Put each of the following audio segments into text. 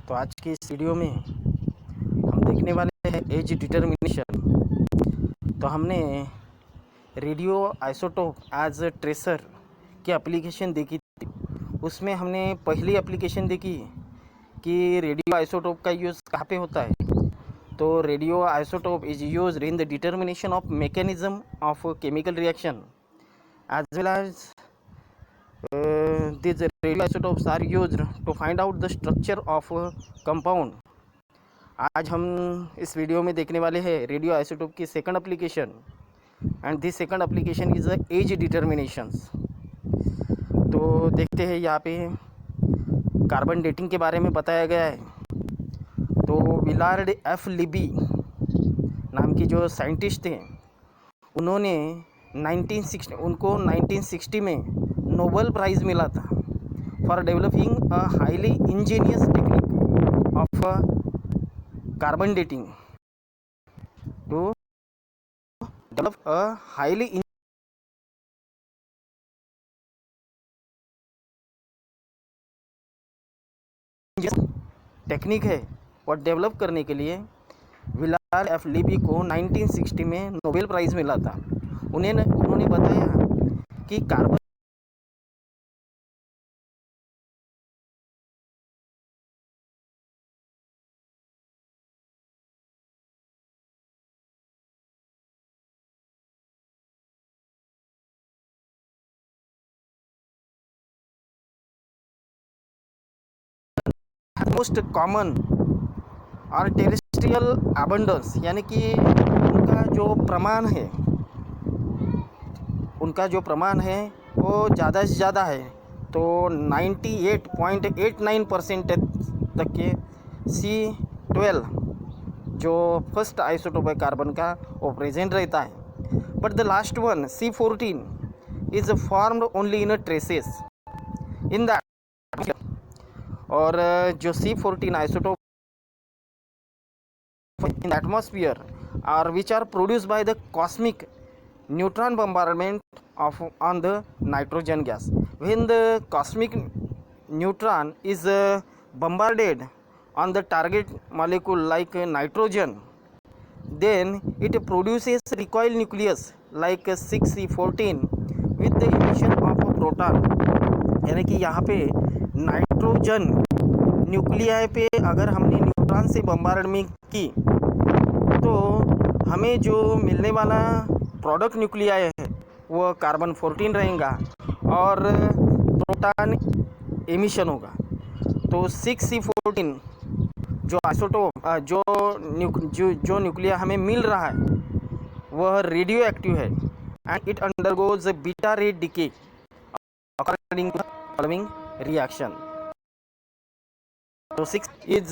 तो आज की इस वीडियो में हम देखने वाले हैं एज डिटर्मिनेशन। तो हमने रेडियो आइसोटोप एज ट्रेसर की एप्लीकेशन देखी थी। उसमें हमने पहली एप्लीकेशन देखी कि रेडियो आइसोटोप का यूज़ कहाँ पे होता है। तो radio isotope is used in the determination of mechanism of chemical reaction as well as these radioisotopes are used to find out the structure of compound। आज हम इस वीडियो में देखने वाले हैं रेडियो आइसोटोप की second application, and this second application is age determinations. तो देखते हैं यहाँ पे कार्बन डेटिंग के बारे में बताया गया है। तो विलार्ड एफ लिबी नाम की जो साइंटिस्ट थे, उन्होंने 1960 में नोबेल प्राइज़ मिला था for developing a highly ingenious technique of carbon dating to develop a highly ingenious technique है, और डेवलप करने के लिए विलार्ड एफ लिबी को 1960 में नोबेल प्राइज़ मिला था। उन्होंने बताया कि कार्बन मोस्ट कॉमन और टेरेस्ट्रियल अबंडेंस, यानी कि उनका जो प्रमाण है वो ज़्यादा से ज़्यादा है। तो 98.89% तक के C12 जो फर्स्ट आइसोटोप है कार्बन का, वो प्रेजेंट रहता है। But the last one C14 is formed only in traces in that. और जो C14 isotope in the atmosphere are which are produced by the cosmic neutron bombardment of on the nitrogen gas. When the cosmic neutron is bombarded on the target molecule like nitrogen, then it produces recoil nucleus like 6C14 with the emission of a proton। यानी कि यहाँ पे nitrogen nuclei पे अगर हमने neutron से bombardment की तो हमें जो मिलने वाला प्रोडक्ट न्यूक्लियाई है वो कार्बन 14 रहेगा और प्रोटॉन एमिशन होगा। तो 6C14 जो आइसोटोप जो न्यूक्लिया हमें मिल रहा है वह रेडियो एक्टिव है, and it undergoes beta rate decay according to the following reaction. So 6 is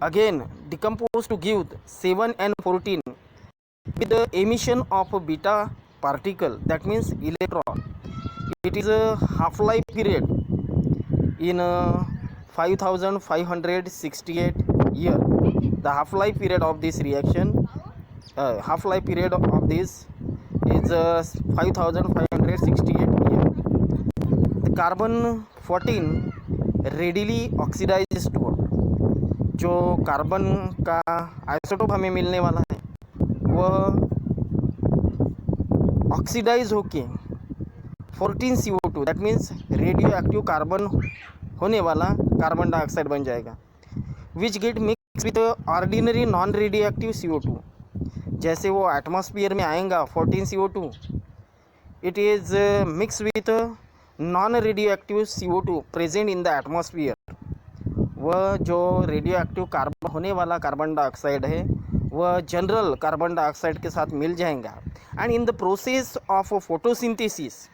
again decomposed to give 7 and 14 with the emission of a beta particle, that means electron. It is a half-life period in 5568 year. The half-life period of this reaction, half-life period of this is 5568 year. The carbon 14 readily oxidize to, जो carbon का isotope हमें मिलने वाला है वह oxidize होके 14CO2 that means radio active carbon होने वाला कार्बन डाइऑक्साइड बन जाएगा, which get mix with ordinary non radio active CO2। जैसे वो एटमॉस्फेयर में आएगा 14CO2, it is mix with non radio active CO2 present in the atmosphere. वह जो रेडियो एक्टिव कार्बन होने वाला कार्बन डाइऑक्साइड है वह जनरल कार्बन डाइऑक्साइड के साथ मिल जाएगा, and in the process of photosynthesis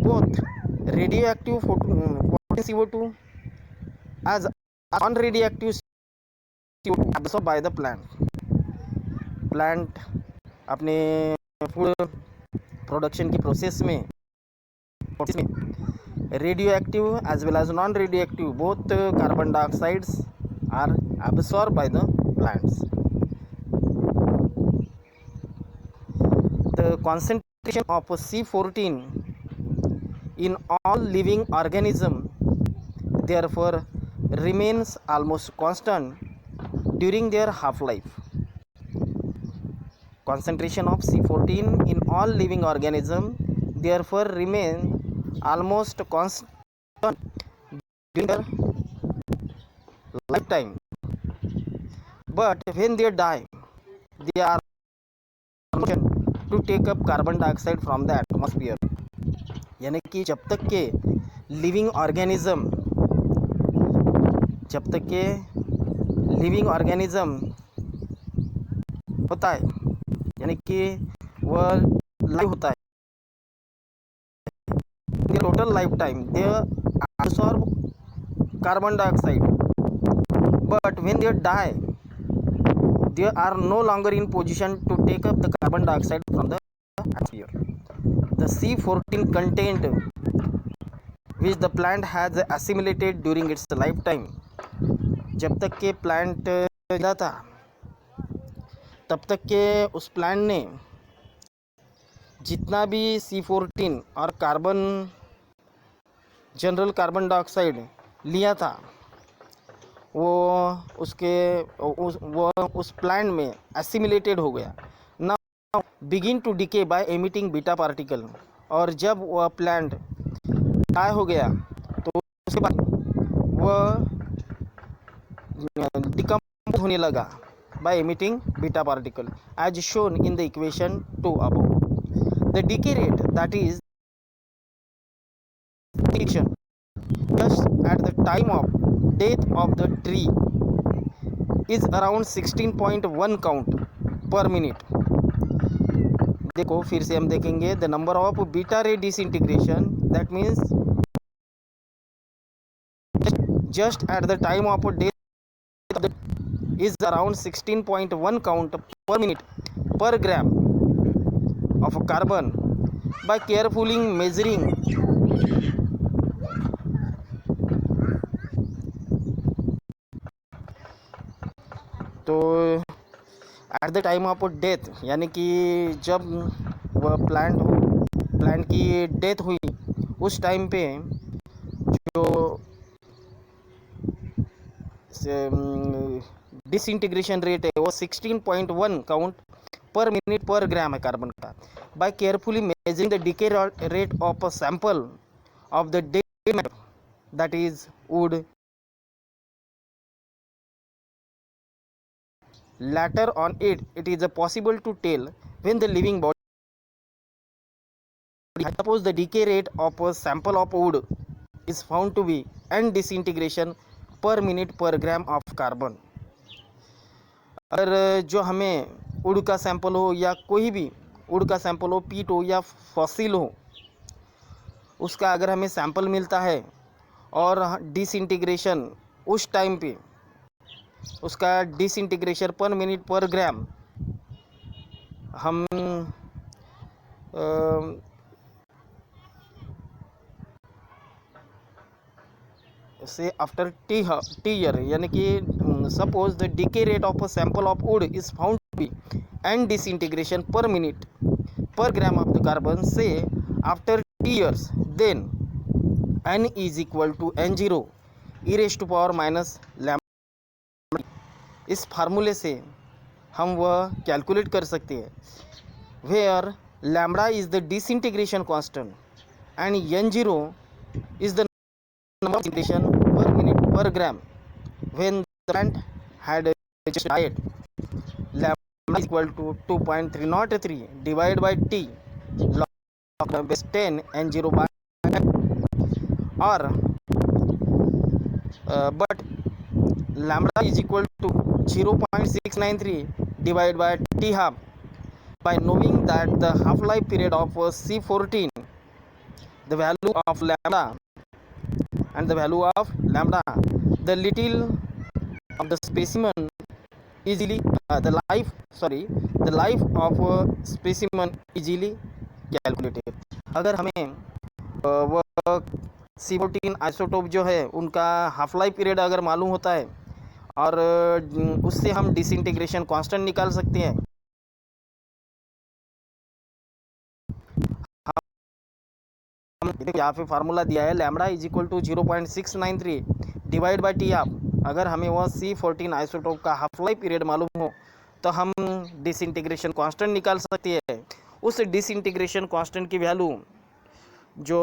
both radioactive CO2 as non-radioactive CO2 absorbed by the plant अपने फूड प्रोडक्शन की प्रोसेस में radio active as well as non radio active both carbon dioxides are absorbed by the plants। concentration of C14 in all living organism therefore remains almost constant during their half-life. Concentration of C14 in all living organism therefore remain almost constant during their lifetime. But when they die, they are to take up carbon dioxide from the atmosphere. यानी कि जब तक के living organism होता है, यानी कि वह लाइव होता है, total life time they absorb carbon dioxide, but when they die they are no longer in position to take up the carbon dioxide from the atmosphere. The C14 content which the plant has assimilated during its lifetime, जब तक के plant जिंदा था तब तक के उस plant ने जितना भी C14 और जनरल कार्बन डाइऑक्साइड लिया था वो उस प्लांट में एसिमिलेटेड हो गया. Now begin to decay by emitting beta particle. और जब वह प्लांट डाई हो गया तो उसके बाद वह डिकम्पोज होने लगा by emitting beta particle as shown in the equation 2 above. The decay rate that is just at the time of death of the tree is around 16.1 count per minute. देखो फिर से हम देखेंगे द नंबर ऑफ बीटा रे disintegration that means just at the time of death is around 16.1 count per minute per gram of carbon by carefully measuring तो at the time of death यानी कि जब वह प्लांट की death हुई उस time पे जो डिसइंटीग्रेशन रेट है वो 16.1 काउंट पर मिनट पर ग्राम है कार्बन का. By carefully measuring the decay rate of a sample of the dead matter that is wood. Later on it is possible to tell when the living body. Suppose the decay rate of a sample of wood is found to be n disintegration per minute per gram of carbon. अगर जो हमें would का sample हो या कोई भी would का sample हो, पीट हो या फॉसिल हो, उसका अगर हमें सैंपल मिलता है और डिसइंटीग्रेशन उस टाइम पे उसका डिसइंटीग्रेशन पर मिनट पर ग्राम हम से आफ्टर टी ईयर यानी कि suppose the decay rate of a sample of wood is found to be and disintegration per minute per gram of the carbon से after T years then n is equal to n0 e raised to power minus lambda. इस फार्मूले से हम वह calculate कर सकते हैं where lambda is the disintegration constant and n0 is the number of integration per minute per gram when the plant had just died. Lambda is equal to 2.303 divide by t log base 10 n0 by or but lambda is equal to 0.693 divided by t half. By knowing that the half-life period of C14, the value of lambda and the value of lambda, the little of the specimen easily the life of specimen easily calculated. अगर हमें वह C14 isotope जो है उनका half life period अगर मालूम होता है और उससे हम डिसइंटीग्रेशन कांस्टेंट निकाल सकते हैं देखो यहाँ पे फार्मूला दिया है lambda is equal to 0.693 divide by T आप। अगर हमें वह C14 आइसोटोप का हाफ लाइफ पीरियड मालूम हो तो हम डिसइंटीग्रेशन कांस्टेंट निकाल सकते हैं। उस डिसइंटीग्रेशन कांस्टेंट की वैल्यू जो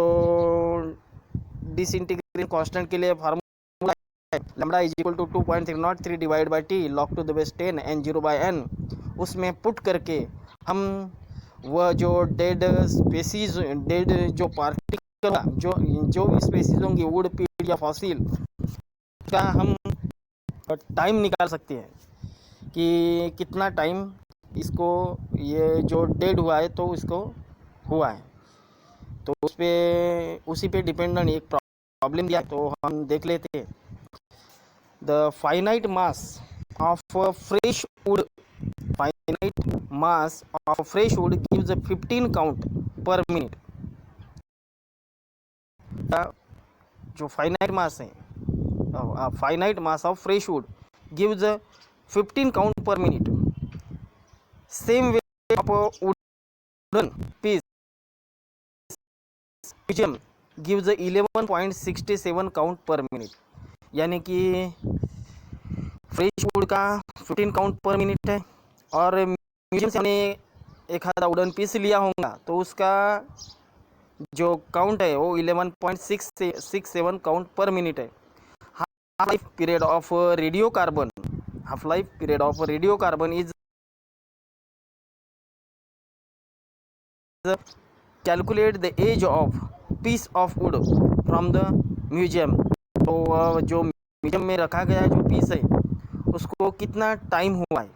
डिसइंटीग्रेशन कांस्टेंट के लिए फार्मूला है lambda is equal to 2.303 divide by T log to the base 10 n 0 by n, उसमें पुट करके हम वह जो डेड स्पेसीज डेड जो पार्टिकल जो स्पेसीज होंगी वुड पीड या फॉसिल का हम टाइम निकाल सकते हैं कि कितना टाइम इसको ये जो डेड हुआ है तो इसको हुआ है। तो उसी पे डिपेंडेंट एक प्रॉब्लम दिया तो हम देख लेते हैं। The finite mass of fresh wood gives 15 count per minute. जो फाइनाइट मास है finite mass of fresh wood gives 15 count per minute. Same way of wooden piece gives 11.67 count per minute. यानी कि फ्रेश वुड का 15 count per minute है और museum से हमने एक आधा वुडन पीस लिया होगा तो उसका जो काउंट है वो 11.67 काउंट पर मिनट है। Half life period of radiocarbon is calculate the age of piece of wood from the museum. तो जो म्यूजियम में रखा गया जो पीस है उसको कितना टाइम हुआ है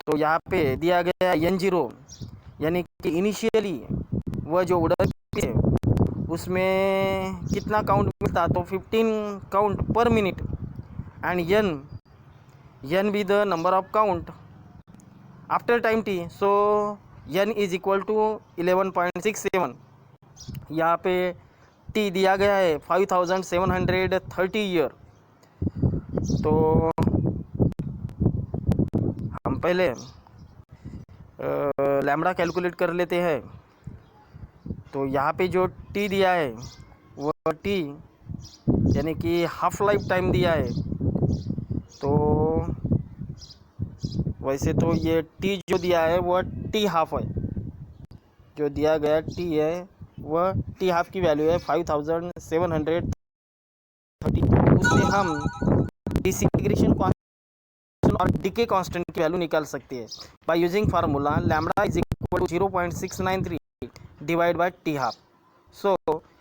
तो यहाँ पे दिया गया n0, यानी कि इनिशियली वह जो वुडन पीस है उसमें कितना काउंट मिलता तो 15 count per minute and n be the number of count after time t, so n is equal to 11.67। यहाँ पे t दिया गया है 5730 ईयर। तो हम पहले लैम्बडा कैलकुलेट कर लेते हैं। तो यहाँ पे जो t दिया है वह t यानी कि हाफ लाइफ टाइम दिया है। तो वैसे तो ये t जो दिया है वह t हाफ है, जो दिया गया t है वह t हाफ की वैल्यू है 5730। उससे हम डिसइंटीग्रेशन कांस्टेंट और डीके कांस्टेंट की वैल्यू निकाल सकते हैं by using formula lambda is equal to 0.693 divide by t half. So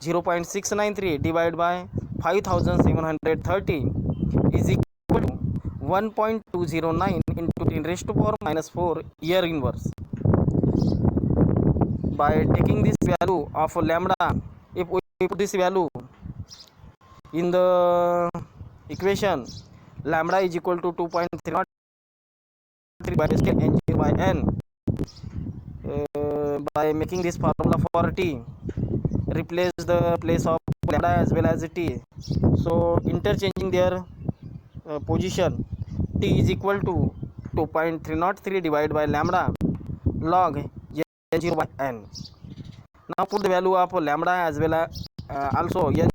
0.693 divide by 5730 is equal to 1.209 into 10 raised to power minus 4 year inverse. By taking this value of lambda, if we put this value in the equation, lambda is equal to 2.303 by n by n. By making this formula for t, replace the place of lambda as well as t. So interchanging their position, t is equal to 2.303 divided by lambda log n0 by n. Now put the value of lambda as well as also n